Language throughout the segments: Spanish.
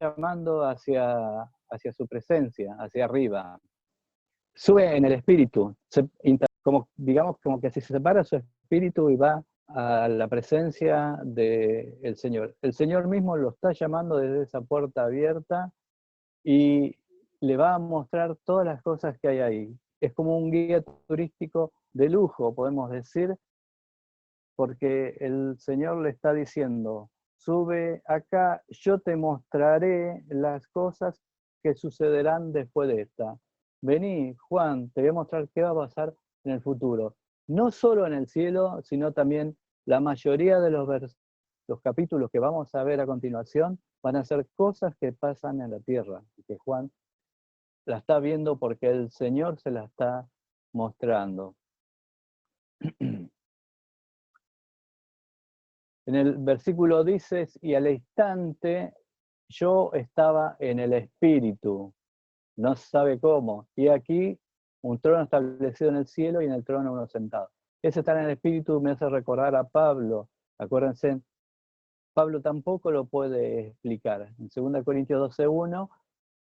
llamando hacia su presencia, hacia arriba. Sube en el espíritu, digamos como que se separa su espíritu y va a la presencia del Señor. El Señor mismo lo está llamando desde esa puerta abierta y le va a mostrar todas las cosas que hay ahí. Es como un guía turístico de lujo, podemos decir, porque el Señor le está diciendo, sube acá, yo te mostraré las cosas que sucederán después de esta. Vení, Juan, te voy a mostrar qué va a pasar en el futuro. No solo en el cielo, sino también la mayoría de los capítulos que vamos a ver a continuación van a ser cosas que pasan en la tierra, y que Juan la está viendo porque el Señor se la está mostrando. En el versículo dices, y al instante yo estaba en el espíritu, no sabe cómo, y aquí un trono establecido en el cielo y en el trono uno sentado. Ese estar en el espíritu me hace recordar a Pablo, acuérdense, Pablo tampoco lo puede explicar. En 2 Corintios 12:1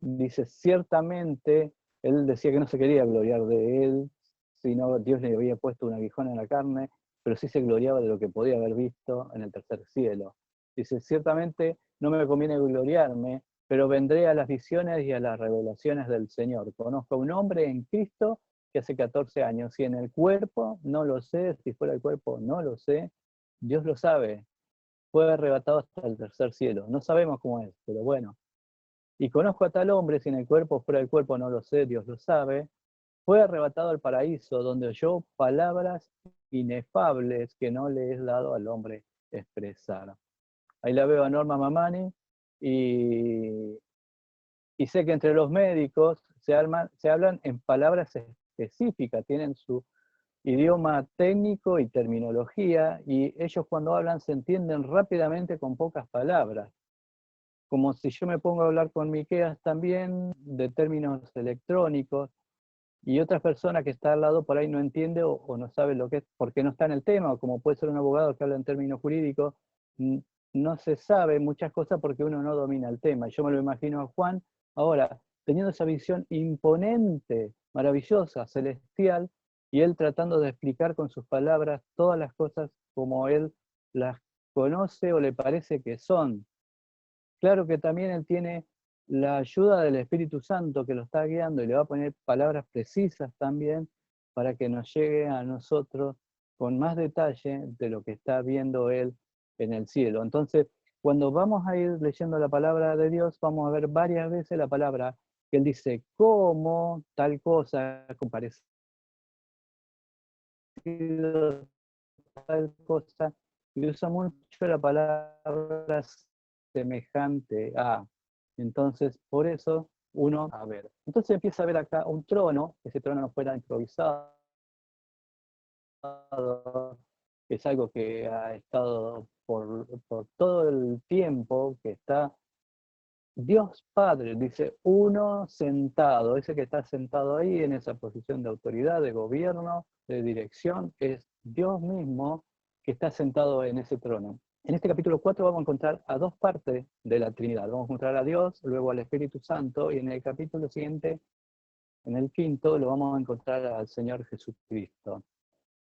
dice, ciertamente, él decía que no se quería gloriar de él, sino Dios le había puesto un aguijón en la carne, pero sí se gloriaba de lo que podía haber visto en el tercer cielo. Dice, ciertamente no me conviene gloriarme, pero vendré a las visiones y a las revelaciones del Señor. Conozco a un hombre en Cristo que hace 14 años, si en el cuerpo, no lo sé, si fuera el cuerpo, no lo sé, Dios lo sabe, fue arrebatado hasta el tercer cielo. No sabemos cómo es, pero bueno. Y conozco a tal hombre, si en el cuerpo, fuera del cuerpo, no lo sé, Dios lo sabe, fue arrebatado al paraíso, donde oyó palabras inefables que no le es dado al hombre expresar. Ahí la veo a Norma Mamani, y sé que entre los médicos se hablan en palabras específicas, tienen su idioma técnico y terminología, y ellos cuando hablan se entienden rápidamente con pocas palabras. Como si yo me pongo a hablar con Miqueas también de términos electrónicos, y otra persona que está al lado por ahí no entiende o no sabe lo que es, porque no está en el tema, o como puede ser un abogado que habla en términos jurídicos, no se sabe muchas cosas porque uno no domina el tema. Yo me lo imagino a Juan ahora, teniendo esa visión imponente, maravillosa, celestial, y él tratando de explicar con sus palabras todas las cosas como él las conoce o le parece que son. Claro que también él tiene la ayuda del Espíritu Santo que lo está guiando y le va a poner palabras precisas también para que nos llegue a nosotros con más detalle de lo que está viendo él en el cielo. Entonces, cuando vamos a ir leyendo la palabra de Dios, vamos a ver varias veces la palabra que él dice, como tal cosa, comparecido, tal cosa, y usa mucho la palabra semejante a. Entonces, por eso uno, a ver, entonces empieza a ver acá un trono, ese trono no fuera improvisado, es algo que ha estado por todo el tiempo, que está Dios Padre, dice, uno sentado, ese que está sentado ahí en esa posición de autoridad, de gobierno, de dirección, es Dios mismo que está sentado en ese trono. En este capítulo 4 vamos a encontrar a dos partes de la Trinidad. Vamos a encontrar a Dios, luego al Espíritu Santo, y en el capítulo siguiente, en el 5, lo vamos a encontrar al Señor Jesucristo.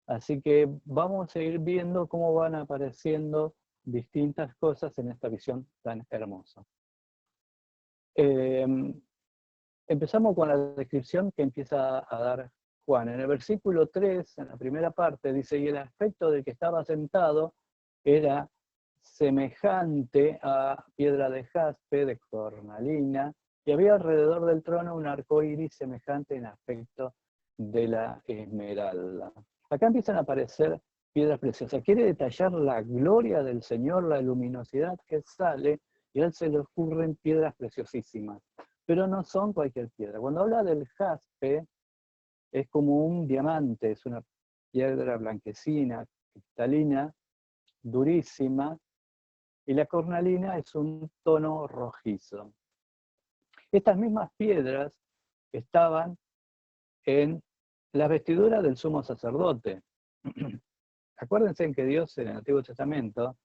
Así que vamos a ir viendo cómo van apareciendo distintas cosas en esta visión tan hermosa. Empezamos con la descripción que empieza a dar Juan. En el versículo 3, en la primera parte, dice, y el aspecto del que estaba sentado era semejante a piedra de jaspe, de cornalina, y había alrededor del trono un arco iris semejante en aspecto de la esmeralda. Acá empiezan a aparecer piedras preciosas. Quiere detallar la gloria del Señor, la luminosidad que sale, y a él se le ocurren piedras preciosísimas. Pero no son cualquier piedra. Cuando habla del jaspe, es como un diamante, es una piedra blanquecina, cristalina, durísima, y la cornalina es un tono rojizo. Estas mismas piedras estaban en la vestidura del sumo sacerdote. Acuérdense que Dios en el Antiguo Testamento,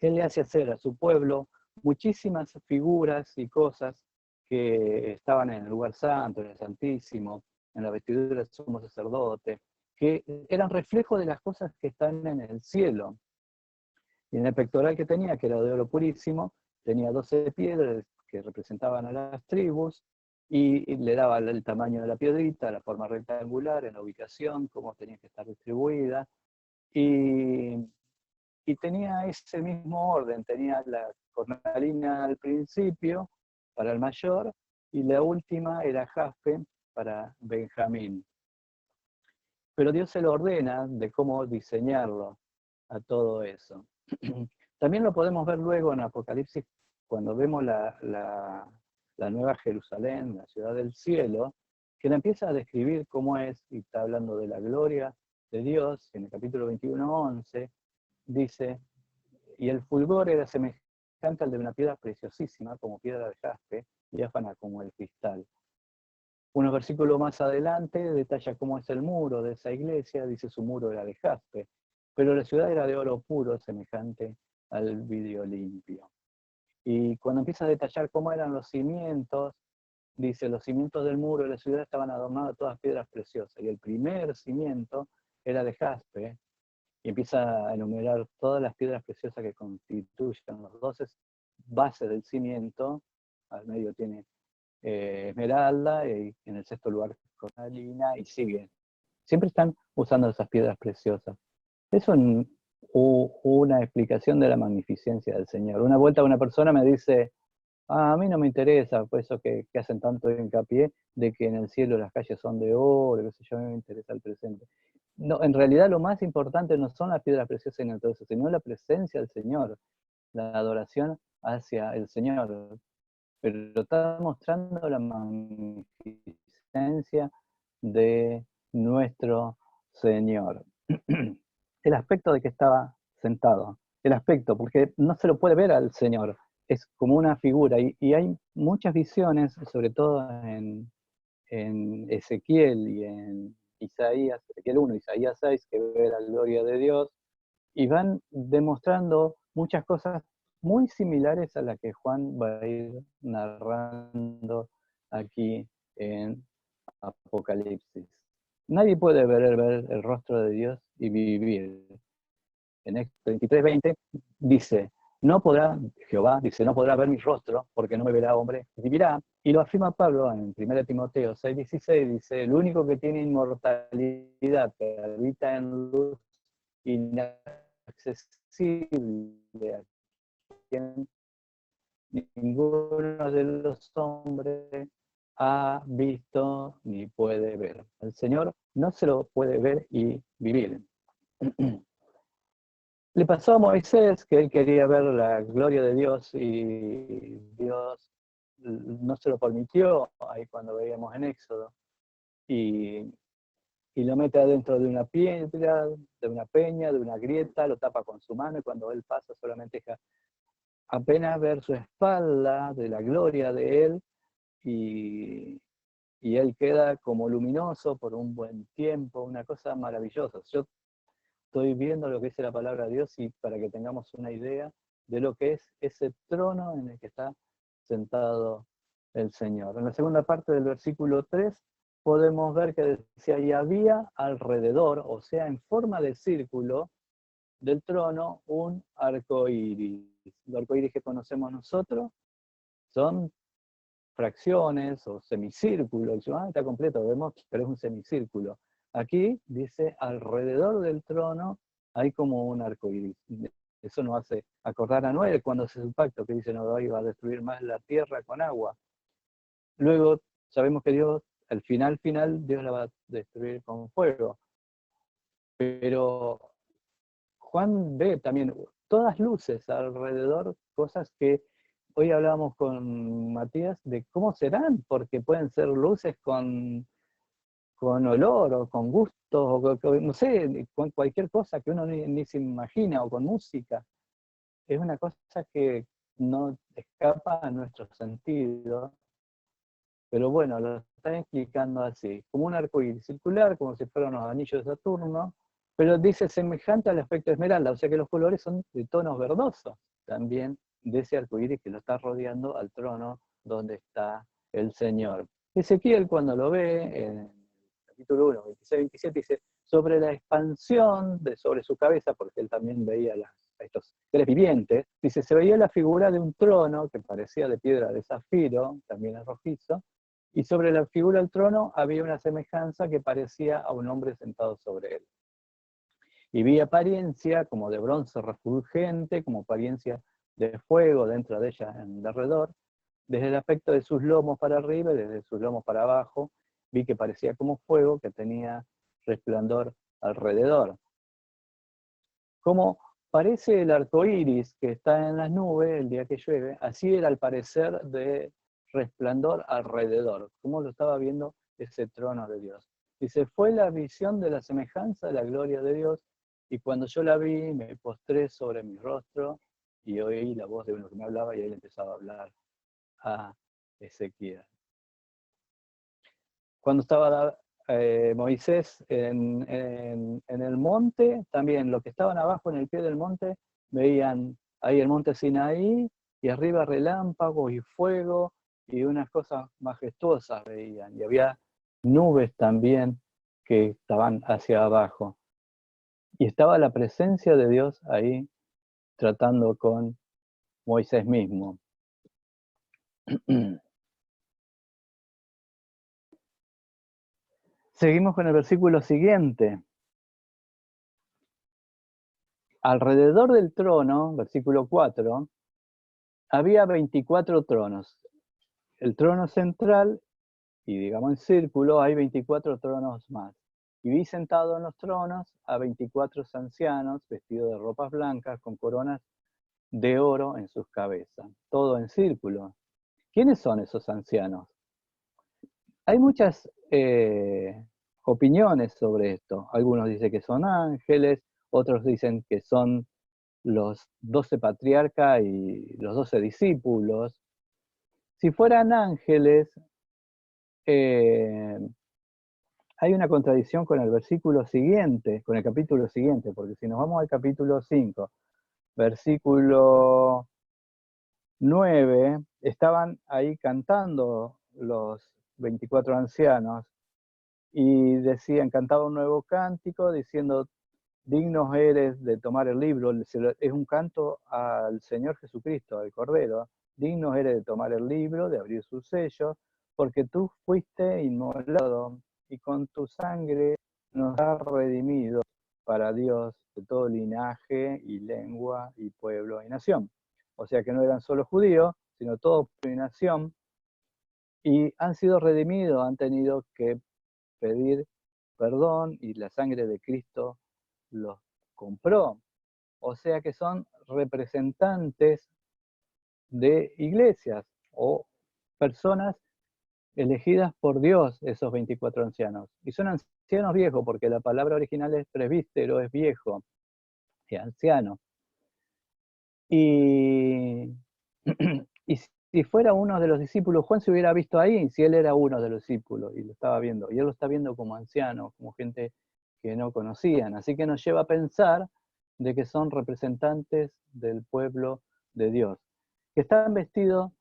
Él le hace hacer a su pueblo muchísimas figuras y cosas que estaban en el lugar santo, en el Santísimo, en la vestidura del sumo sacerdote, que eran reflejo de las cosas que están en el cielo. Y en el pectoral que tenía, que era de oro purísimo, tenía 12 piedras que representaban a las tribus, y le daba el tamaño de la piedrita, la forma rectangular, en la ubicación, cómo tenía que estar distribuida, y, y tenía ese mismo orden, tenía la cornalina al principio para el mayor, y la última era jaspe para Benjamín. Pero Dios se lo ordena de cómo diseñarlo a todo eso. También lo podemos ver luego en Apocalipsis, cuando vemos la Nueva Jerusalén, la ciudad del cielo, que la empieza a describir cómo es, y está hablando de la gloria de Dios, en el capítulo 21:11, dice, y el fulgor era semejante al de una piedra preciosísima, como piedra de jaspe, diáfana como el cristal. Unos versículos más adelante detalla cómo es el muro de esa iglesia, dice su muro era de jaspe, pero la ciudad era de oro puro, semejante al vidrio limpio. Y cuando empieza a detallar cómo eran los cimientos, dice, los cimientos del muro de la ciudad estaban adornados de todas piedras preciosas, y el primer cimiento era de jaspe, y empieza a enumerar todas las piedras preciosas que constituyen los 12 bases del cimiento. Al medio tiene esmeralda, y en el sexto lugar cornalina, y sigue. Siempre están usando esas piedras preciosas. Es una explicación de la magnificencia del Señor. Una vuelta una persona me dice, a mí no me interesa, pues eso que hacen tanto hincapié de que en el cielo las calles son de oro, qué sé yo, a mí me interesa el presente. No, en realidad lo más importante no son las piedras preciosas ni todo eso, sino la presencia del Señor, la adoración hacia el Señor. Pero está mostrando la magnificencia de nuestro Señor. El aspecto de que estaba sentado, el aspecto, porque no se lo puede ver al Señor, es como una figura, y hay muchas visiones, sobre todo en Ezequiel y en Isaías, Ezequiel 1, Isaías 6, que ve la gloria de Dios, y van demostrando muchas cosas muy similares a las que Juan va a ir narrando aquí en Apocalipsis. Nadie puede ver el rostro de Dios y vivir. En Éxodo 23:20 dice, no podrá, Jehová dice, no podrá ver mi rostro, porque no me verá hombre, vivirá. Y lo afirma Pablo en 1 Timoteo 6:16, dice, el único que tiene inmortalidad, que habita en luz inaccesible, a quien ninguno de los hombres ha visto ni puede ver. El Señor no se lo puede ver y vivir. Le pasó a Moisés que él quería ver la gloria de Dios y Dios no se lo permitió, ahí cuando veíamos en Éxodo, y lo mete adentro de una piedra, de una peña, de una grieta, lo tapa con su mano, y cuando él pasa solamente deja apenas ver su espalda de la gloria de él, y él queda como luminoso por un buen tiempo, una cosa maravillosa. Yo estoy viendo lo que dice la palabra de Dios, y para que tengamos una idea de lo que es ese trono en el que está sentado el Señor. En la segunda parte del versículo 3 podemos ver que decía, y había alrededor, o sea, en forma de círculo del trono, un arco iris. Los arcoíris que conocemos nosotros son fracciones o semicírculos. Está completo, vemos, pero es un semicírculo. Aquí dice, alrededor del trono hay como un arco iris. Eso nos hace acordar a Noé cuando hace su pacto, que dice, no iba a destruir más la tierra con agua. Luego sabemos que Dios, al final, Dios la va a destruir con fuego. Pero Juan ve también todas luces alrededor, cosas que hoy hablábamos con Matías de cómo serán, porque pueden ser luces con olor o con gusto, o no sé, con cualquier cosa que uno ni se imagina, o con música. Es una cosa que no escapa a nuestros sentidos, pero bueno, lo están explicando así, como un arcoíris circular, como si fueran los anillos de Saturno, pero dice semejante al efecto esmeralda, o sea que los colores son de tonos verdosos también de ese arco iris que lo está rodeando al trono donde está el Señor. Ezequiel, cuando lo ve en el capítulo 1, 26-27, dice, sobre la expansión sobre su cabeza, porque él también veía a estos seres vivientes, dice, se veía la figura de un trono que parecía de piedra de zafiro, también es rojizo, y sobre la figura del trono había una semejanza que parecía a un hombre sentado sobre él. Y vi apariencia como de bronce refulgente, como apariencia de fuego dentro de ella en derredor, desde el aspecto de sus lomos para arriba y desde sus lomos para abajo, vi que parecía como fuego, que tenía resplandor alrededor. Como parece el arco iris que está en las nubes el día que llueve, así era al parecer de resplandor alrededor, como lo estaba viendo ese trono de Dios. Dice, fue la visión de la semejanza de la gloria de Dios, y cuando yo la vi, me postré sobre mi rostro y oí la voz de uno que me hablaba, y él empezaba a hablar a Ezequiel. Cuando estaba Moisés en el monte, también los que estaban abajo en el pie del monte, veían ahí el monte Sinaí, y arriba relámpagos y fuego, y unas cosas majestuosas veían, y había nubes también que estaban hacia abajo. Y estaba la presencia de Dios ahí tratando con Moisés mismo. Seguimos con el versículo siguiente. Alrededor del trono, versículo 4, había 24 tronos. El trono central, y digamos en círculo, hay 24 tronos más. Y vi sentado en los tronos a 24 ancianos vestidos de ropas blancas con coronas de oro en sus cabezas. Todo en círculo. ¿Quiénes son esos ancianos? Hay muchas opiniones sobre esto. Algunos dicen que son ángeles, otros dicen que son los 12 patriarcas y los 12 discípulos. Si fueran ángeles, hay una contradicción con el versículo siguiente, con el capítulo siguiente, porque si nos vamos al capítulo 5, versículo 9, estaban ahí cantando los 24 ancianos y decían, cantaba un nuevo cántico diciendo, dignos eres de tomar el libro, es un canto al Señor Jesucristo, al Cordero, dignos eres de tomar el libro, de abrir sus sellos, porque tú fuiste inmolado y con tu sangre nos has redimido para Dios de todo linaje y lengua y pueblo y nación. O sea que no eran solo judíos, sino todo pueblo y nación, y han sido redimidos, han tenido que pedir perdón y la sangre de Cristo los compró. O sea que son representantes de iglesias o personas elegidas por Dios, esos 24 ancianos. Y son ancianos viejos, porque la palabra original es presbítero, es viejo, y anciano. Y, y si fuera uno de los discípulos, Juan se hubiera visto ahí, si él era uno de los discípulos, y lo estaba viendo. Y él lo está viendo como anciano, como gente que no conocían. Así que nos lleva a pensar de que son representantes del pueblo de Dios, que están vestidos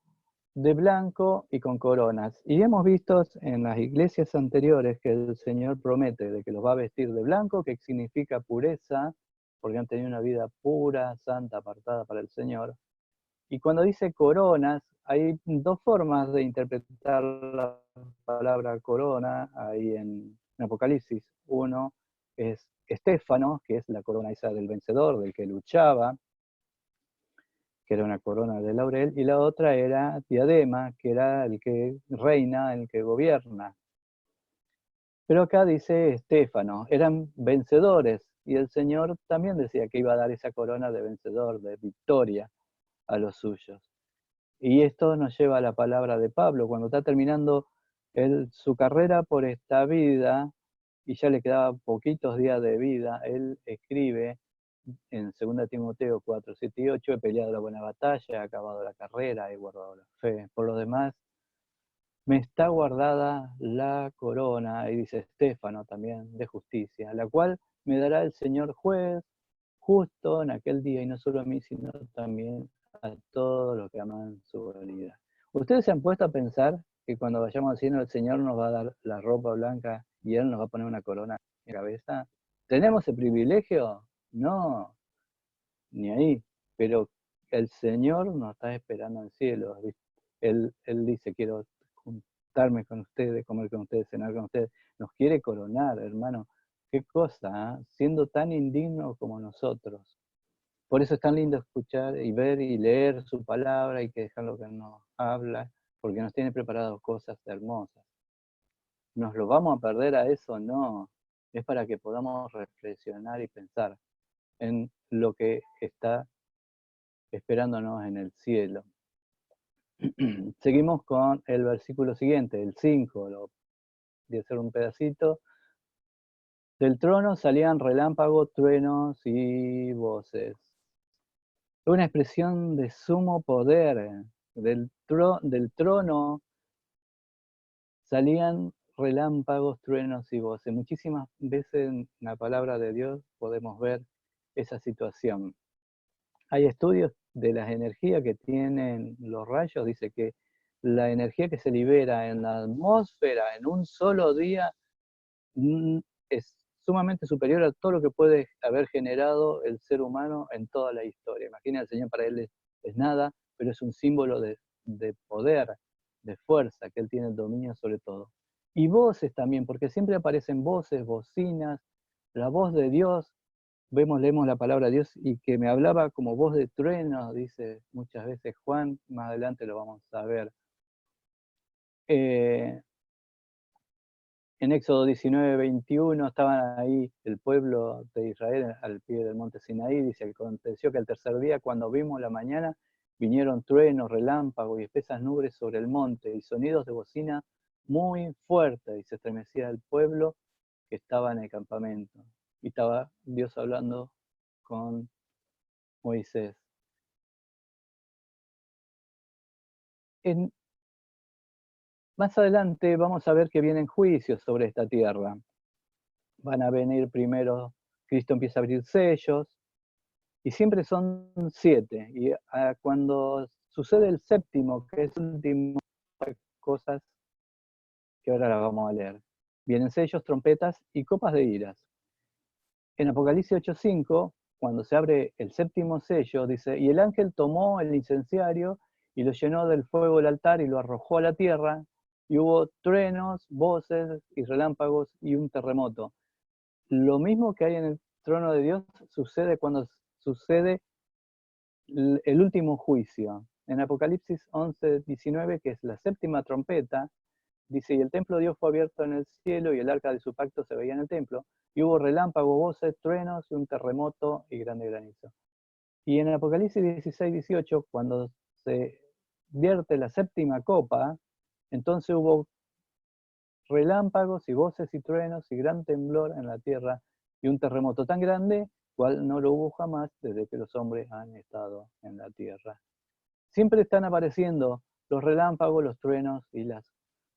de blanco y con coronas. Y hemos visto en las iglesias anteriores que el Señor promete de que los va a vestir de blanco, que significa pureza, porque han tenido una vida pura, santa, apartada para el Señor. Y cuando dice coronas, hay dos formas de interpretar la palabra corona ahí en Apocalipsis. Uno es Estéfano, que es la corona esa del vencedor, del que luchaba, que era una corona de laurel, y la otra era diadema, que era el que reina, el que gobierna. Pero acá dice Estéfano, eran vencedores, y el Señor también decía que iba a dar esa corona de vencedor, de victoria a los suyos. Y esto nos lleva a la palabra de Pablo, cuando está terminando su carrera por esta vida, y ya le quedaban poquitos días de vida, él escribe en 2 Timoteo 4, 7 y 8, he peleado la buena batalla, he acabado la carrera, he guardado la fe. Por lo demás, me está guardada la corona, y dice Estéfano también, de justicia, la cual me dará el Señor juez justo en aquel día, y no solo a mí, sino también a todos los que aman su venida. ¿Ustedes se han puesto a pensar que cuando vayamos al cielo el Señor nos va a dar la ropa blanca y Él nos va a poner una corona en la cabeza? ¿Tenemos el privilegio? No, ni ahí. Pero el Señor nos está esperando en el cielo. ¿Viste? Él dice, quiero juntarme con ustedes, comer con ustedes, cenar con ustedes. Nos quiere coronar, hermano. Qué cosa, ¿eh? Siendo tan indigno como nosotros. Por eso es tan lindo escuchar y ver y leer su palabra y que dejar lo que nos habla, porque nos tiene preparadas cosas hermosas. ¿Nos lo vamos a perder a eso? No. Es para que podamos reflexionar y pensar en lo que está esperándonos en el cielo. Seguimos con el versículo siguiente, el 5, lo voy a hacer un pedacito. Del trono salían relámpagos, truenos y voces. Una expresión de sumo poder. Del trono salían relámpagos, truenos y voces. Muchísimas veces en la palabra de Dios podemos ver esa situación. Hay estudios de las energías que tienen los rayos, dice que la energía que se libera en la atmósfera en un solo día es sumamente superior a todo lo que puede haber generado el ser humano en toda la historia. Imagina, el Señor para él es nada, pero es un símbolo de poder, de fuerza, que Él tiene el dominio sobre todo. Y voces también, porque siempre aparecen voces, bocinas, la voz de Dios. Leemos la palabra de Dios y que me hablaba como voz de trueno, dice muchas veces Juan, más adelante lo vamos a ver. En Éxodo 19, 21 estaban ahí el pueblo de Israel al pie del monte Sinaí, dice, aconteció que al tercer día, cuando vimos la mañana, vinieron truenos, relámpagos y espesas nubes sobre el monte y sonidos de bocina muy fuertes, y se estremecía el pueblo que estaba en el campamento. Y estaba Dios hablando con Moisés. Más adelante vamos a ver que vienen juicios sobre esta tierra. Van a venir primero, Cristo empieza a abrir sellos, y siempre son 7. Y cuando sucede el séptimo, que es el último, hay cosas que ahora las vamos a leer. Vienen sellos, trompetas y copas de iras. En Apocalipsis 8:5, cuando se abre el séptimo sello, dice, y el ángel tomó el incenciario y lo llenó del fuego del altar y lo arrojó a la tierra, y hubo truenos, voces y relámpagos y un terremoto. Lo mismo que hay en el trono de Dios sucede cuando sucede el último juicio. En Apocalipsis 11:19, que es la séptima trompeta, dice, y el templo de Dios fue abierto en el cielo y el arca de su pacto se veía en el templo, y hubo relámpagos, voces, truenos y un terremoto y grande granizo. Y en el Apocalipsis 16:18, cuando se vierte la séptima copa, entonces hubo relámpagos y voces y truenos y gran temblor en la tierra y un terremoto tan grande cual no lo hubo jamás desde que los hombres han estado en la tierra. Siempre están apareciendo los relámpagos, los truenos y las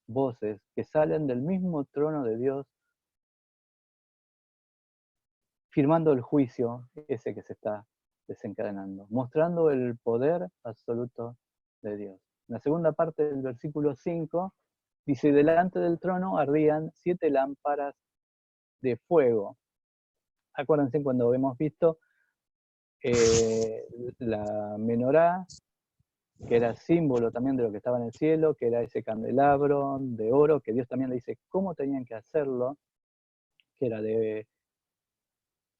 voces que salen del mismo trono de Dios, firmando el juicio ese que se está desencadenando, mostrando el poder absoluto de Dios. En la segunda parte del versículo 5 dice, delante del trono ardían 7 lámparas de fuego. Acuérdense cuando hemos visto la menorá, que era símbolo también de lo que estaba en el cielo, que era ese candelabro de oro, que Dios también le dice cómo tenían que hacerlo, que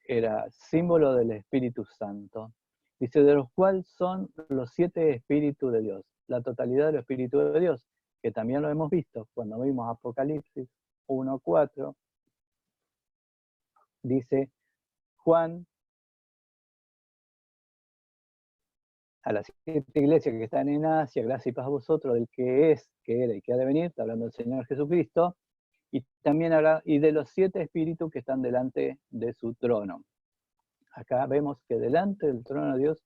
era símbolo del Espíritu Santo. Dice, de los cuales son los 7 espíritus de Dios, la totalidad del Espíritu de Dios, que también lo hemos visto cuando vimos Apocalipsis 1:4, dice Juan a las 7 iglesias que están en Asia, gracia y paz a vosotros, del que es, que era y que ha de venir, está hablando del Señor Jesucristo, y también habla y de los 7 espíritus que están delante de su trono. Acá vemos que delante del trono de Dios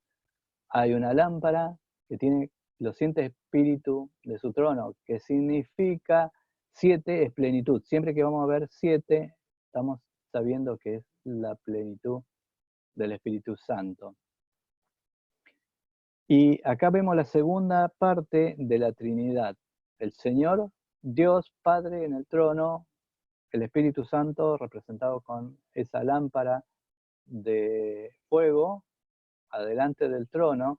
hay una lámpara que tiene los 7 espíritus de su trono, que significa 7 es plenitud. Siempre que vamos a ver 7, estamos sabiendo que es la plenitud del Espíritu Santo. Y acá vemos la segunda parte de la Trinidad. El Señor, Dios Padre en el trono, el Espíritu Santo representado con esa lámpara de fuego adelante del trono.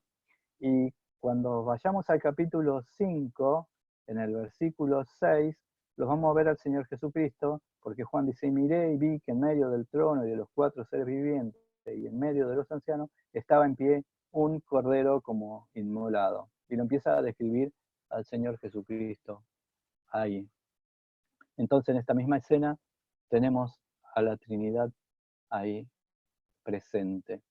Y cuando vayamos al capítulo 5, en el versículo 6, los vamos a ver al Señor Jesucristo, porque Juan dice, y miré y vi que en medio del trono y de los 4 seres vivientes y en medio de los ancianos estaba en pie un cordero como inmolado. Y lo empieza a describir al Señor Jesucristo ahí. Entonces, en esta misma escena tenemos a la Trinidad ahí presente.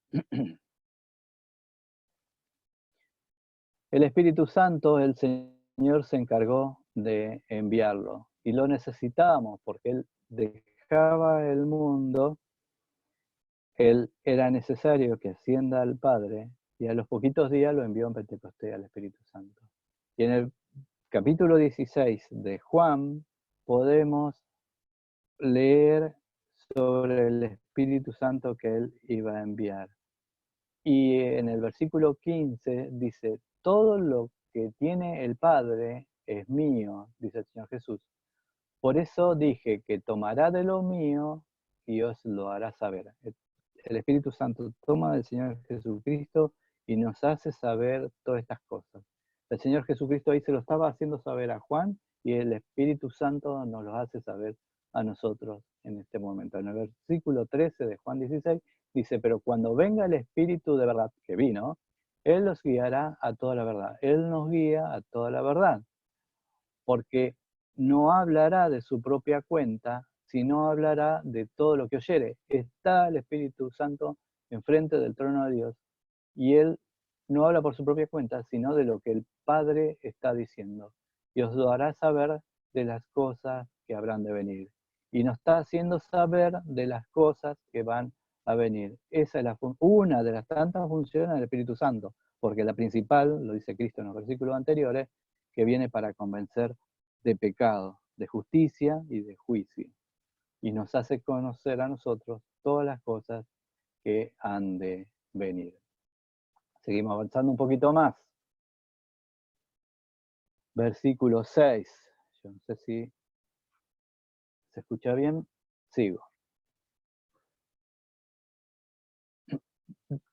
El Espíritu Santo, el Señor se encargó de enviarlo y lo necesitábamos porque Él dejaba el mundo, Él era necesario que ascienda al Padre y a los poquitos días lo envió en Pentecostés al Espíritu Santo. Y en el capítulo 16 de Juan podemos leer sobre el Espíritu Santo que Él iba a enviar. Y en el versículo 15 dice, todo lo que tiene el Padre es mío, dice el Señor Jesús. Por eso dije que tomará de lo mío y os lo hará saber. El Espíritu Santo toma del Señor Jesucristo y nos hace saber todas estas cosas. El Señor Jesucristo ahí se lo estaba haciendo saber a Juan y el Espíritu Santo nos lo hace saber a nosotros en este momento. En el versículo 13 de Juan 16 dice, pero cuando venga el Espíritu de verdad, que vino, Él los guiará a toda la verdad. Él nos guía a toda la verdad, porque no hablará de su propia cuenta, sino hablará de todo lo que oyere. Está el Espíritu Santo enfrente del trono de Dios, y Él no habla por su propia cuenta, sino de lo que el Padre está diciendo. Y os lo hará saber de las cosas que habrán de venir. Y nos está haciendo saber de las cosas que van a venir. Esa es una de las tantas funciones del Espíritu Santo, porque la principal, lo dice Cristo en los versículos anteriores, que viene para convencer de pecado, de justicia y de juicio. Y nos hace conocer a nosotros todas las cosas que han de venir. Seguimos avanzando un poquito más. Versículo 6. Yo no sé si se escucha bien. Sigo.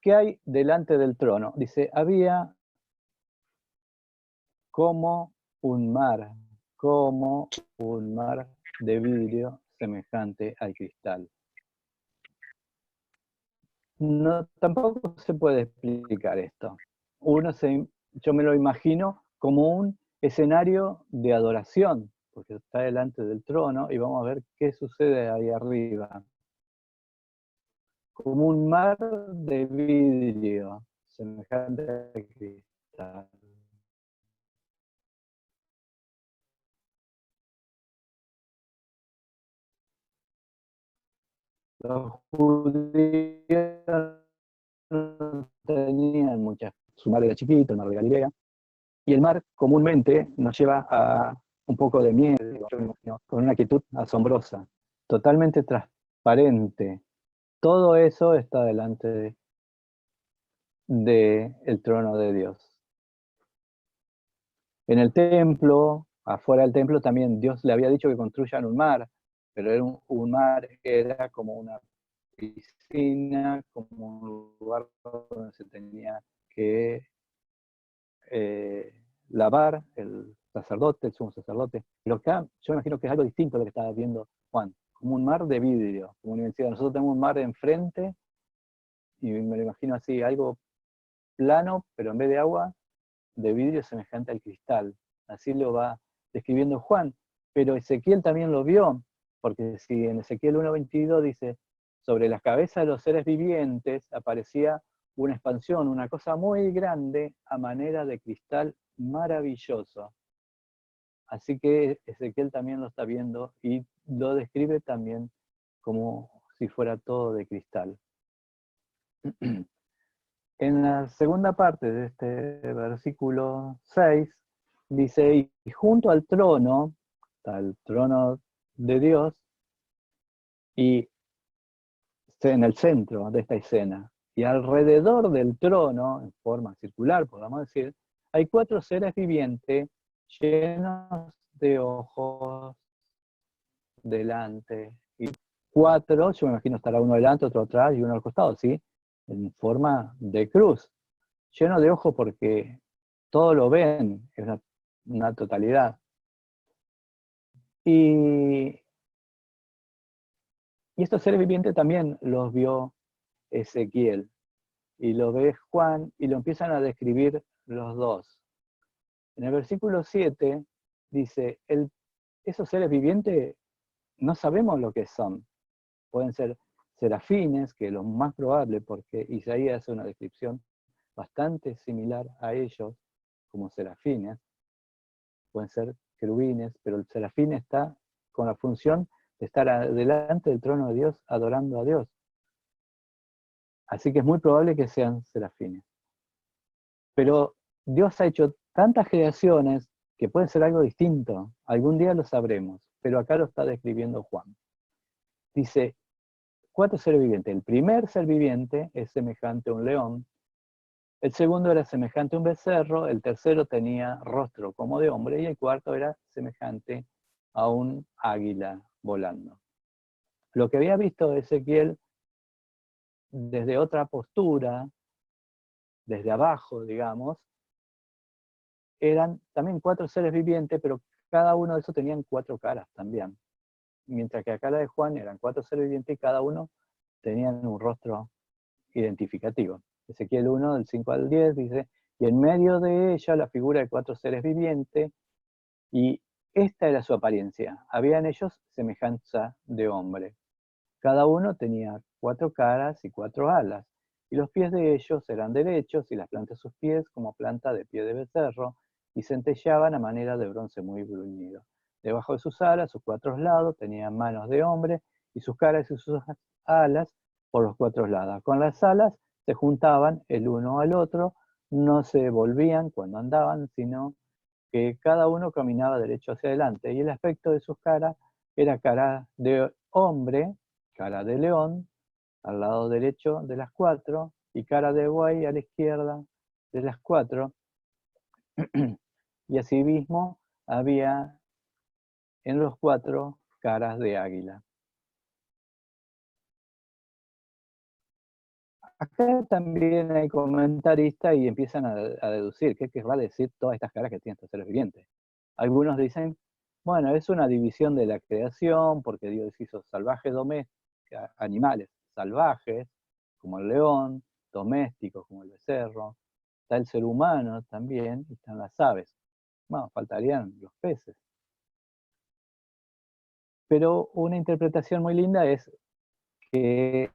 ¿Qué hay delante del trono? Dice, había como un mar de vidrio semejante al cristal. No, tampoco se puede explicar esto. Yo me lo imagino como un escenario de adoración, porque está delante del trono y vamos a ver qué sucede ahí arriba. Como un mar de vidrio, semejante al cristal. Los judíos no tenían muchas. Su mar era chiquito, el mar de Galilea, y el mar comúnmente nos lleva a un poco de miedo, con una quietud asombrosa, totalmente transparente. Todo eso está delante del trono de Dios. En el templo, afuera del templo, también Dios le había dicho que construyan un mar, pero era un mar, era como una piscina, como un lugar donde se tenía que lavar el sacerdote, el sumo sacerdote. Pero acá yo me imagino que es algo distinto a lo que estaba viendo Juan, como un mar de vidrio, como una inmensidad. Nosotros tenemos un mar enfrente y me lo imagino así, algo plano, pero en vez de agua, de vidrio semejante al cristal. Así lo va describiendo Juan. Pero Ezequiel también lo vio, porque si en Ezequiel 1:22 dice, sobre las cabezas de los seres vivientes aparecía una expansión, una cosa muy grande a manera de cristal maravilloso. Así que Ezequiel también lo está viendo y lo describe también como si fuera todo de cristal. En la segunda parte de este versículo 6, dice, y junto al trono, está el trono de Dios, y en el centro de esta escena, Y alrededor del trono, en forma circular, podemos decir, hay 4 seres vivientes llenos de ojos delante. Y 4, yo me imagino estará uno delante, otro atrás y uno al costado, ¿sí? En forma de cruz. Lleno de ojos porque todo lo ven, es una totalidad. Y estos seres vivientes también los vio Ezequiel. Y lo ve Juan y lo empiezan a describir los dos. En el versículo 7 dice, esos seres vivientes no sabemos lo que son. Pueden ser serafines, que es lo más probable, porque Isaías hace una descripción bastante similar a ellos, como serafines. Pueden ser querubines, pero el serafín está con la función de estar delante del trono de Dios, adorando a Dios. Así que es muy probable que sean serafines. Pero Dios ha hecho tantas creaciones que puede ser algo distinto. Algún día lo sabremos, pero acá lo está describiendo Juan. Dice, 4 seres vivientes. El primer ser viviente es semejante a un león, el segundo era semejante a un becerro, el tercero tenía rostro como de hombre y el cuarto era semejante a un águila volando. Lo que había visto Ezequiel desde otra postura, desde abajo, digamos, eran también 4 seres vivientes, pero cada uno de esos tenían 4 caras también. Mientras que acá la de Juan eran 4 seres vivientes y cada uno tenían un rostro identificativo. Ezequiel 1, del 5 al 10, dice, y en medio de ella la figura de 4 seres vivientes, y esta era su apariencia. Había en ellos semejanza de hombre. Cada uno tenía 4 caras y 4 alas, y los pies de ellos eran derechos, y las plantas de sus pies como planta de pie de becerro, y centelleaban a manera de bronce muy bruñido. Debajo de sus alas, sus 4 lados, tenían manos de hombre, y sus caras y sus alas por los 4 lados. Con las alas se juntaban el uno al otro, no se volvían cuando andaban, sino que cada uno caminaba derecho hacia adelante, y el aspecto de sus caras era cara de hombre, cara de león, al lado derecho de las 4, y cara de buey a la izquierda de las 4, y asimismo había en los 4 caras de águila. Acá también hay comentaristas y empiezan a deducir qué va a decir todas estas caras que tienen estos seres vivientes. Algunos dicen, bueno, es una división de la creación, porque Dios hizo salvajes domésticos, animales salvajes, como el león, domésticos, como el becerro, está el ser humano también, y están las aves. Bueno, faltarían los peces. Pero una interpretación muy linda es que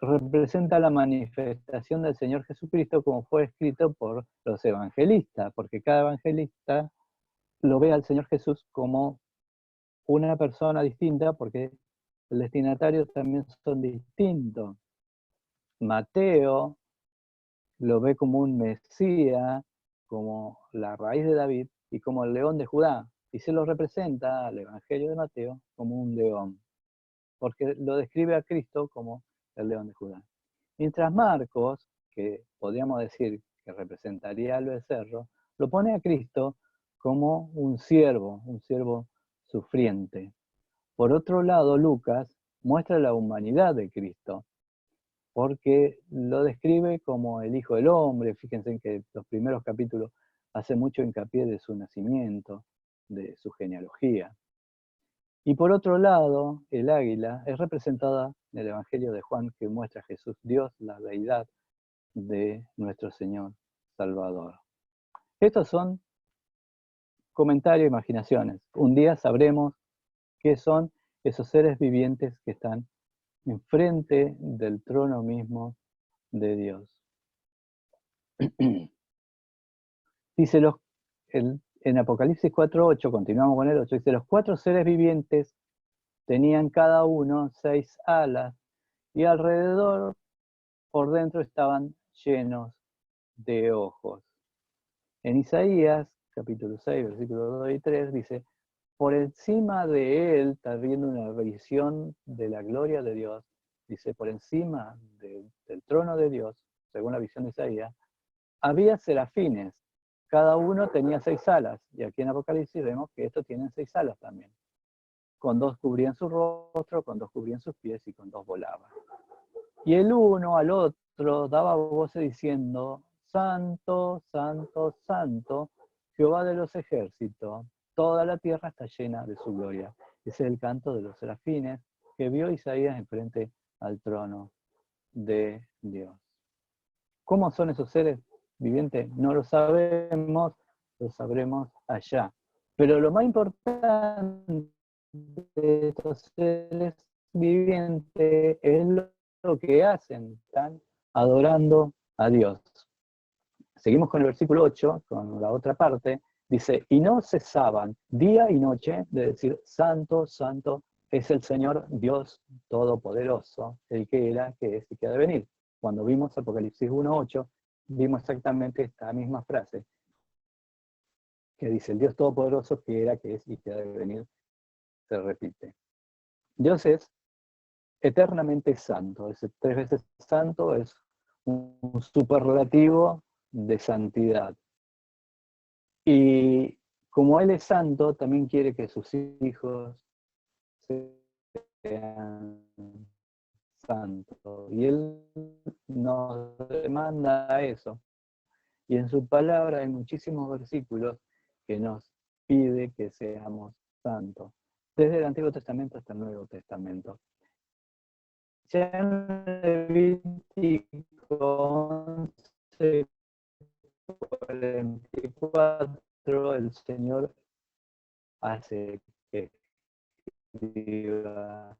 representa la manifestación del Señor Jesucristo como fue escrito por los evangelistas, porque cada evangelista lo ve al Señor Jesús como una persona distinta, porque el destinatario también son distintos. Mateo lo ve como un Mesías, como la raíz de David y como el león de Judá, y se lo representa al Evangelio de Mateo como un león, porque lo describe a Cristo como el león de Judá. Mientras Marcos, que podríamos decir que representaría al becerro, lo pone a Cristo como un siervo sufriente. Por otro lado, Lucas muestra la humanidad de Cristo, porque lo describe como el Hijo del Hombre. Fíjense en que los primeros capítulos hace mucho hincapié de su nacimiento, de su genealogía. Y por otro lado, el águila es representada en el Evangelio de Juan, que muestra a Jesús, Dios, la deidad de nuestro Señor Salvador. Estos son comentarios e imaginaciones. Un día sabremos qué son esos seres vivientes que están enfrente del trono mismo de Dios. Dice en Apocalipsis 4:8, continuamos con el 8, dice, los 4 seres vivientes tenían cada uno 6 alas y alrededor, por dentro, estaban llenos de ojos. En Isaías, capítulo 6, versículos 2 y 3, dice, por encima de él está viendo una visión de la gloria de Dios, dice, por encima del trono de Dios, según la visión de Isaías, había serafines. Cada uno tenía 6 alas. Y aquí en Apocalipsis vemos que estos tienen 6 alas también. Con 2 cubrían su rostro, con 2 cubrían sus pies y con 2 volaban. Y el uno al otro daba voces diciendo, Santo, Santo, Santo, Jehová de los ejércitos, toda la tierra está llena de su gloria. Ese es el canto de los serafines que vio Isaías enfrente al trono de Dios. ¿Cómo son esos seres vivientes? No lo sabemos, lo sabremos allá. Pero lo más importante de estos seres vivientes es lo que hacen, están adorando a Dios. Seguimos con el versículo 8, con la otra parte, dice, y no cesaban día y noche de decir, Santo, Santo es el Señor Dios Todopoderoso, el que era, que es y que ha de venir. Cuando vimos Apocalipsis 1:8, vimos exactamente esta misma frase, que dice, el Dios Todopoderoso que era, que es y que ha de venir, se repite. Dios es eternamente santo, es 3 veces santo, es un superlativo de santidad. Y como Él es santo, también quiere que sus hijos sean santos. Y Él nos demanda eso. Y en su palabra hay muchísimos versículos que nos pide que seamos santos. Desde el Antiguo Testamento hasta el Nuevo Testamento. Ya en Levítico 11:44 el Señor hace que escriba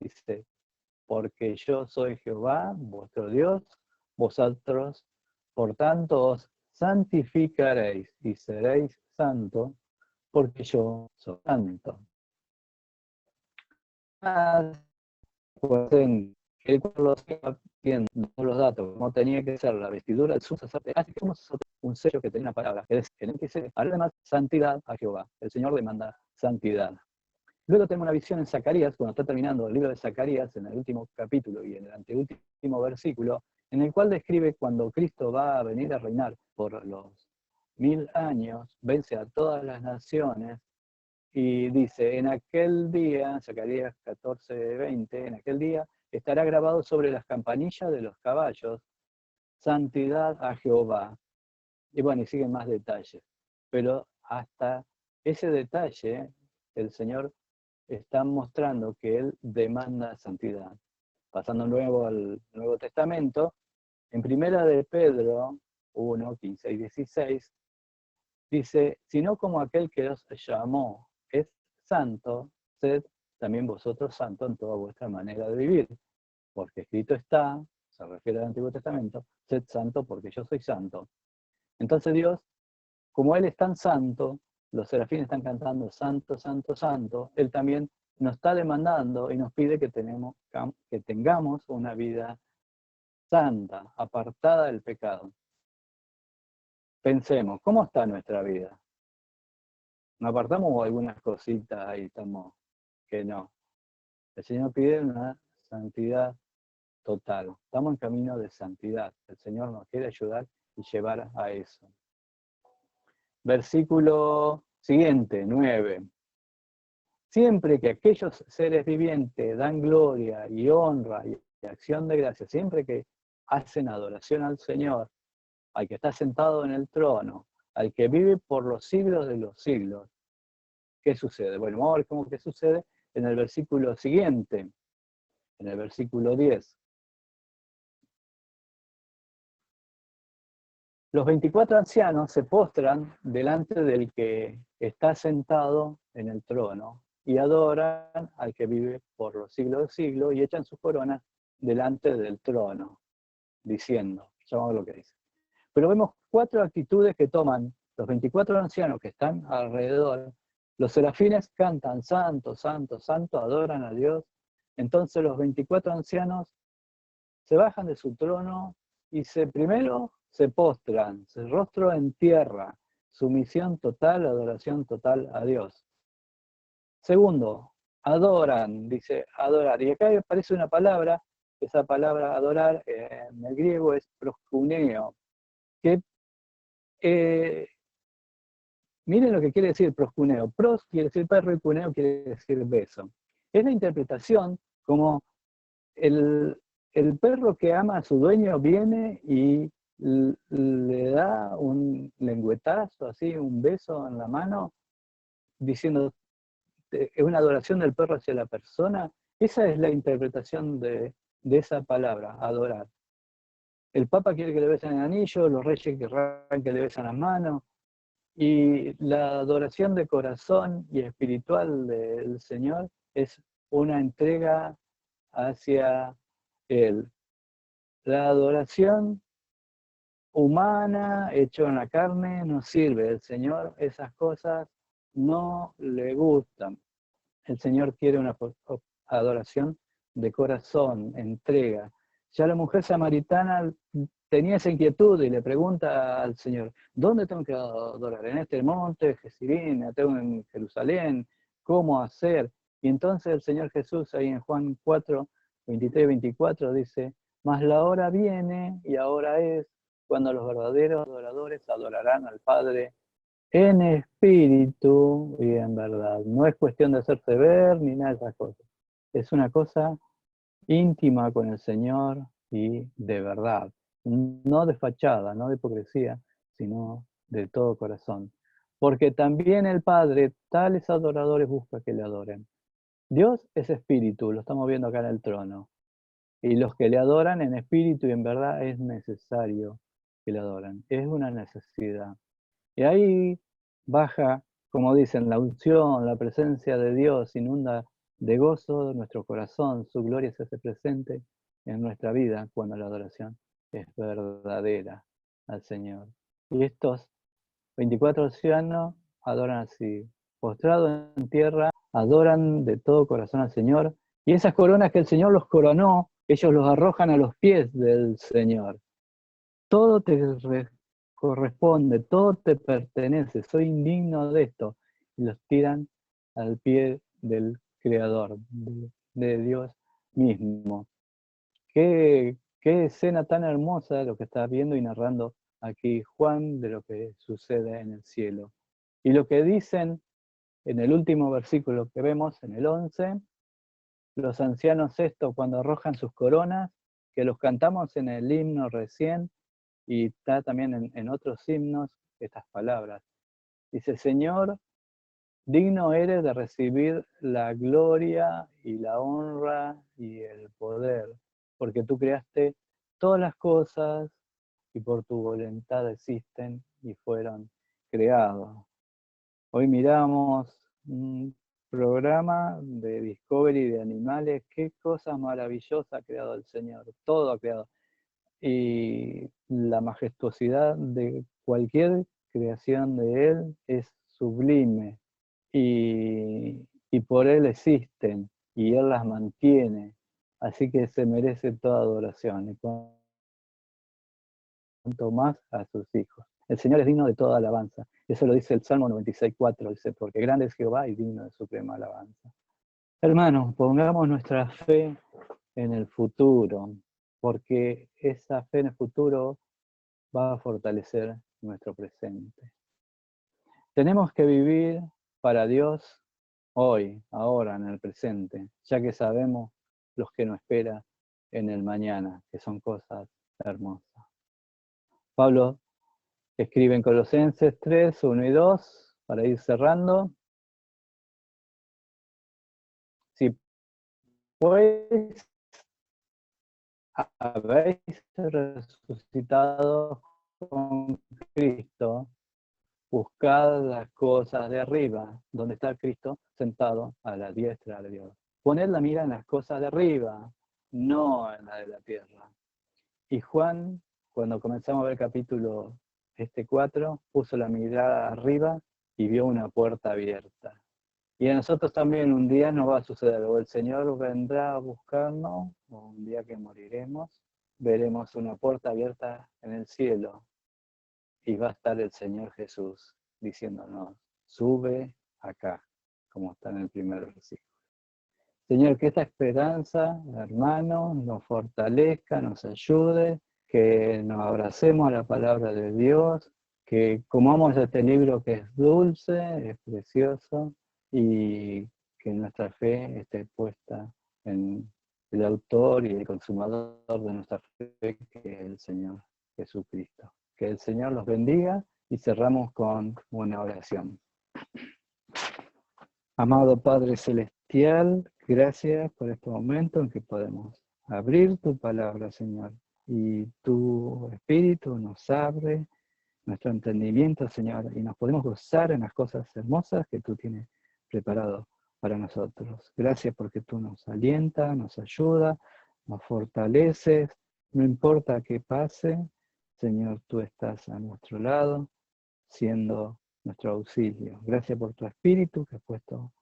dice, porque yo soy Jehová, vuestro Dios, vosotros, por tanto os santificaréis y seréis santos, porque yo soy santo. Pues el cual los viendo los datos, como tenía que ser la vestidura del sumo sacerdote, así como un sello que tenía una palabra, que es en el que se además santidad a Jehová. El Señor demanda santidad. Luego tenemos una visión en Zacarías, cuando está terminando el libro de Zacarías, en el último capítulo y en el anteúltimo versículo, en el cual describe cuando Cristo va a venir a reinar por los 1000 años, vence a todas las naciones, y dice, en aquel día, Zacarías 14:20, en aquel día estará grabado sobre las campanillas de los caballos, santidad a Jehová. Y bueno, y siguen más detalles. Pero hasta ese detalle, el Señor está mostrando que Él demanda santidad. Pasando luego al Nuevo Testamento, en Primera de Pedro 1:15 y 16, dice, sino como aquel que os llamó es santo, sed también vosotros santos en toda vuestra manera de vivir. Porque escrito está, se refiere al Antiguo Testamento, sed santo porque yo soy santo. Entonces Dios, como Él es tan santo, los serafines están cantando santo, santo, santo, Él también nos está demandando y nos pide que tengamos una vida santa, apartada del pecado. Pensemos, ¿cómo está nuestra vida? ¿Nos apartamos algunas cositas y estamos que no? El Señor pide una santidad total. Estamos en camino de santidad. El Señor nos quiere ayudar y llevar a eso. Versículo siguiente, 9. Siempre que aquellos seres vivientes dan gloria y honra y acción de gracia, siempre que hacen adoración al Señor, al que está sentado en el trono, al que vive por los siglos de los siglos, ¿qué sucede? Bueno, vamos a ver cómo que sucede en el versículo siguiente, en el versículo 10. Los 24 ancianos se postran delante del que está sentado en el trono y adoran al que vive por los siglos de siglos y echan sus coronas delante del trono, diciendo, ya vamos a lo que dice. Pero vemos 4 actitudes que toman los 24 ancianos que están alrededor. Los serafines cantan, santo, santo, santo, adoran a Dios. Entonces los 24 ancianos se bajan de su trono y primero se postran, se rostro en tierra, sumisión total, adoración total a Dios. Segundo, adoran, dice adorar. Y acá aparece una palabra, esa palabra adorar en el griego es proskuneo, que miren lo que quiere decir proskuneo. Pros quiere decir perro y cuneo quiere decir beso. Es la interpretación como el, el perro que ama a su dueño viene y le da un lengüetazo, así, un beso en la mano, diciendo, es una adoración del perro hacia la persona. Esa es la interpretación de esa palabra, adorar. El Papa quiere que le besen el anillo, los reyes querrán que le besan las manos, y la adoración de corazón y espiritual del Señor es una entrega hacia Él. La adoración humana, hecho en la carne, no sirve. El Señor esas cosas no le gustan. El Señor quiere una adoración de corazón, entrega. Ya la mujer samaritana tenía esa inquietud y le pregunta al Señor, ¿dónde tengo que adorar? ¿En este monte, Gerizim, tengo en Jerusalén? ¿Cómo hacer? Y entonces el Señor Jesús ahí en Juan 4, 23 y 24 dice, mas la hora viene y ahora es cuando los verdaderos adoradores adorarán al Padre en espíritu y en verdad. No es cuestión de hacerse ver ni nada de esas cosas. Es una cosa íntima con el Señor y de verdad. No de fachada, no de hipocresía, sino de todo corazón. Porque también el Padre, tales adoradores busca que le adoren. Dios es espíritu, lo estamos viendo acá en el trono. Y los que le adoran en espíritu y en verdad es necesario que le adoren. Es una necesidad. Y ahí baja, como dicen, la unción, la presencia de Dios inunda de gozo nuestro corazón, su gloria se hace presente en nuestra vida cuando la adoración es verdadera al Señor. Y estos 24 ancianos adoran así, postrados en tierra, adoran de todo corazón al Señor, y esas coronas que el Señor los coronó, ellos los arrojan a los pies del Señor. Todo te corresponde, todo te pertenece, soy indigno de esto. Y los tiran al pie del Creador, de Dios mismo. Qué escena tan hermosa lo que está viendo y narrando aquí Juan de lo que sucede en el cielo. Y lo que dicen en el último versículo que vemos, en el 11, los ancianos estos cuando arrojan sus coronas, que los cantamos en el himno recién, y está también en otros himnos estas palabras. Dice, Señor, digno eres de recibir la gloria y la honra y el poder, porque tú creaste todas las cosas y por tu voluntad existen y fueron creados. Hoy miramos un programa de Discovery de animales, qué cosa maravillosa ha creado el Señor, todo ha creado. Y la majestuosidad de cualquier creación de Él es sublime y por Él existen y Él las mantiene, así que se merece toda adoración y cuanto más a sus hijos. El Señor es digno de toda alabanza, eso lo dice el Salmo 96:4, dice, porque grande es Jehová y digno de suprema alabanza. Hermanos, pongamos nuestra fe en el futuro, porque esa fe en el futuro va a fortalecer nuestro presente. Tenemos que vivir para Dios hoy, ahora, en el presente, ya que sabemos los que nos espera en el mañana, que son cosas hermosas. Pablo escribe en Colosenses 3, 1 y 2, para ir cerrando. Si pues habéis resucitado con Cristo, buscad las cosas de arriba, donde está Cristo sentado a la diestra de Dios. Poned la mira en las cosas de arriba, no en la de la tierra. Y Juan, cuando comenzamos a ver el capítulo 4, puso la mirada arriba y vio una puerta abierta. Y a nosotros también un día nos va a suceder, o el Señor vendrá a buscarnos, o un día que moriremos, veremos una puerta abierta en el cielo, y va a estar el Señor Jesús diciéndonos, sube acá como está en el primer versículo. Señor, que esta esperanza, hermanos, nos fortalezca, nos ayude, que nos abracemos a la palabra de Dios, que comamos este libro que es dulce, es precioso, y que nuestra fe esté puesta en el autor y el consumador de nuestra fe, que es el Señor Jesucristo. Que el Señor los bendiga y cerramos con una oración. Amado Padre Celestial, gracias por este momento en que podemos abrir tu palabra, Señor, y tu Espíritu nos abre nuestro entendimiento, Señor, y nos podemos gozar en las cosas hermosas que tú tienes preparado para nosotros. Gracias porque tú nos alientas, nos ayudas, nos fortaleces, no importa qué pase, Señor, tú estás a nuestro lado, siendo nuestro auxilio. Gracias por tu Espíritu que has puesto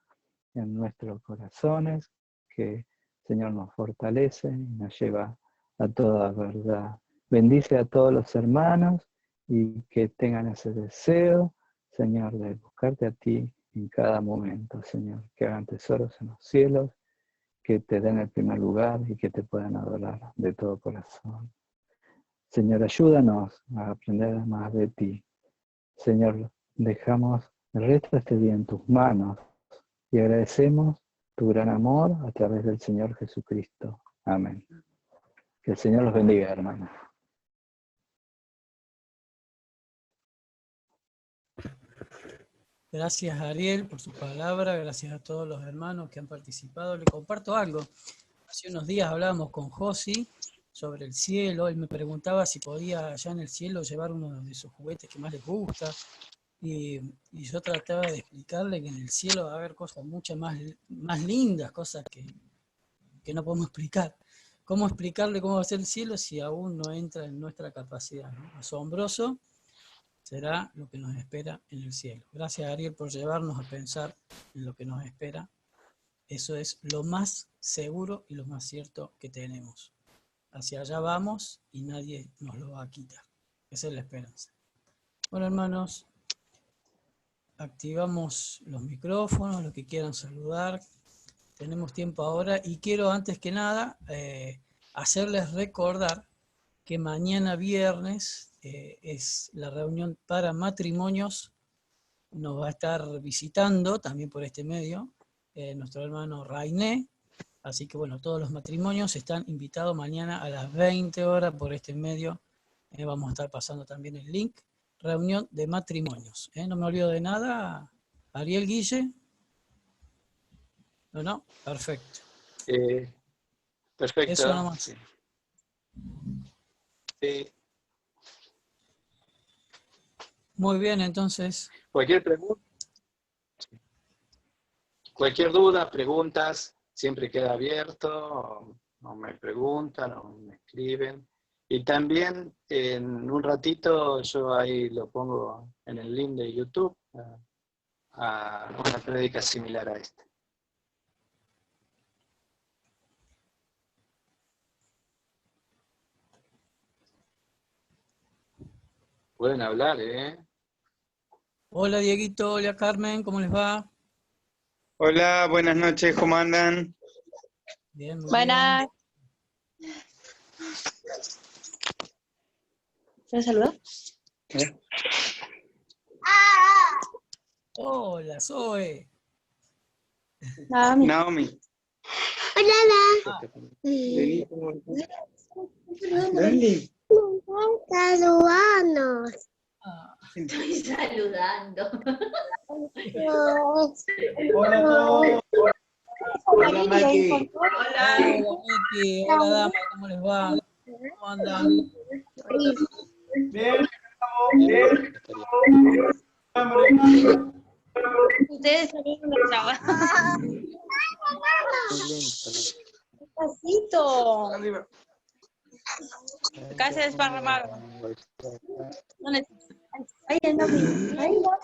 en nuestros corazones, que, Señor, nos fortalece y nos lleva a toda verdad. Bendice a todos los hermanos y que tengan ese deseo, Señor, de buscarte a ti en cada momento, Señor. Que hagan tesoros en los cielos, que te den el primer lugar y que te puedan adorar de todo corazón. Señor, ayúdanos a aprender más de ti. Señor, dejamos el resto de este día en tus manos y agradecemos tu gran amor a través del Señor Jesucristo. Amén. Que el Señor los bendiga, hermanos. Gracias, Ariel, por su palabra. Gracias a todos los hermanos que han participado. Le comparto algo. Hace unos días hablábamos con Josi sobre el cielo. Él me preguntaba si podía allá en el cielo llevar uno de sus juguetes que más les gusta. Y yo trataba de explicarle que en el cielo va a haber cosas mucho más lindas, cosas que no podemos explicar. ¿Cómo explicarle cómo va a ser el cielo si aún no entra en nuestra capacidad, ¿no? Asombroso será lo que nos espera en el cielo. Gracias, Ariel, por llevarnos a pensar en lo que nos espera. Eso es lo más seguro y lo más cierto que tenemos. Hacia allá vamos y nadie nos lo va a quitar. Esa es la esperanza. Bueno, hermanos, activamos los micrófonos, los que quieran saludar. Tenemos tiempo ahora y quiero antes que nada hacerles recordar que mañana viernes es la reunión para matrimonios. Nos va a estar visitando también por este medio nuestro hermano Rainé. Así que bueno, todos los matrimonios están invitados mañana a las 20 horas por este medio. Vamos a estar pasando también el link. Reunión de matrimonios. No me olvido de nada. Ariel, Guille. No, perfecto. Perfecto. Eso nomás. Sí. Muy bien, entonces. Cualquier pregunta, cualquier duda, preguntas, siempre queda abierto, o me preguntan o me escriben. Y también en un ratito yo ahí lo pongo en el link de YouTube a una prédica similar a esta. Pueden hablar, ¿eh? Hola, Dieguito, hola, Carmen, ¿cómo les va? Hola, buenas noches, ¿cómo andan? Bien, muy Buenas. bien. ¿Se me saluda? Hola, Zoe. Naomi. Hola. Vení, Dale. Saludanos. Estoy saludando. Hola a todos. Hola, Maki. Hola. Hola, Miki, hola, dama, ¿cómo les va? ¿Cómo andan? Bien, bien. Ustedes también me graban. Despacito. Acá se desparramaron. ¿Dónde? Ahí anda. Ahí va.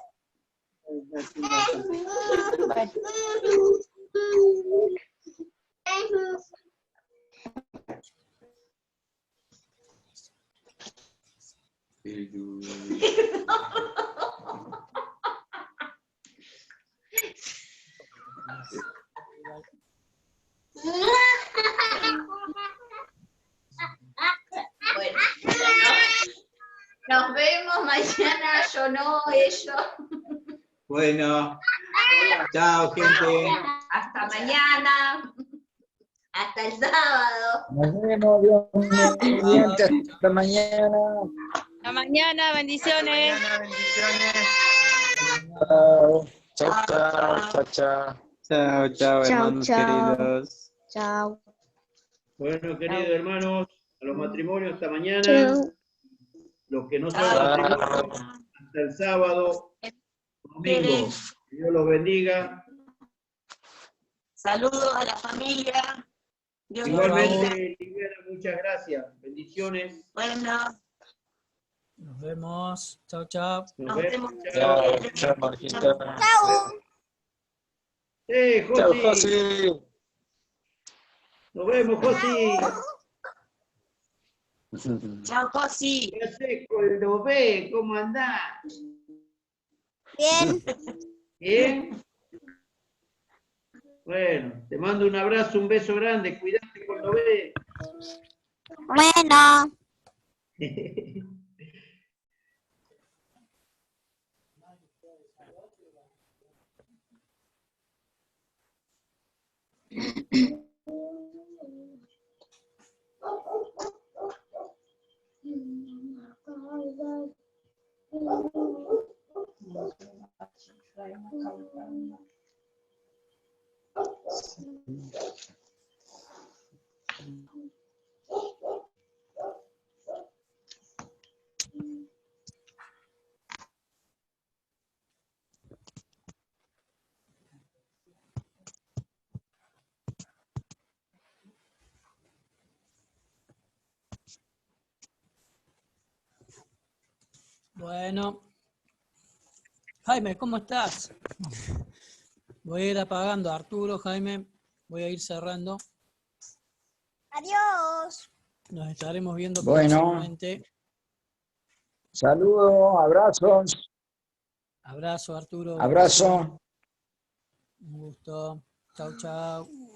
vemos mañana, yo no, ellos. Bueno, chao, gente. Hasta mañana. Hasta el sábado. Nos vemos, Dios mediante, hasta mañana. Hasta mañana, bendiciones. Mañana, bendiciones. Chao. Chao, chao, chao, chao. Chao, chao, hermanos queridos. Chao. Bueno, queridos hermanos, a los matrimonios hasta mañana. Chao. Los que no son matrimonios, hasta el sábado, domingo. Que Dios los bendiga. Saludos a la familia. Dios los Igualmente, Liliana, muchas gracias. Bendiciones. Bueno, Nos vemos. Chao, chao. Nos nos vemos. vemos. Chao, chao, Marquita. Chao. Chao, Josi. Josi. Nos vemos, Josi. Chao, Josi. ¿Qué haces con lo ve? ¿Cómo andás? Bien. ¿Bien? Bueno, te mando un abrazo, un beso grande. Cuídate con lo ve. Bueno. Bueno. Jaime, ¿cómo estás? Voy a ir apagando a Arturo, Jaime. Voy a ir cerrando. Adiós. Nos estaremos viendo Bueno. próximamente. Saludos, abrazos, Abrazo, Arturo. abrazo. Un gusto. Chau, chau.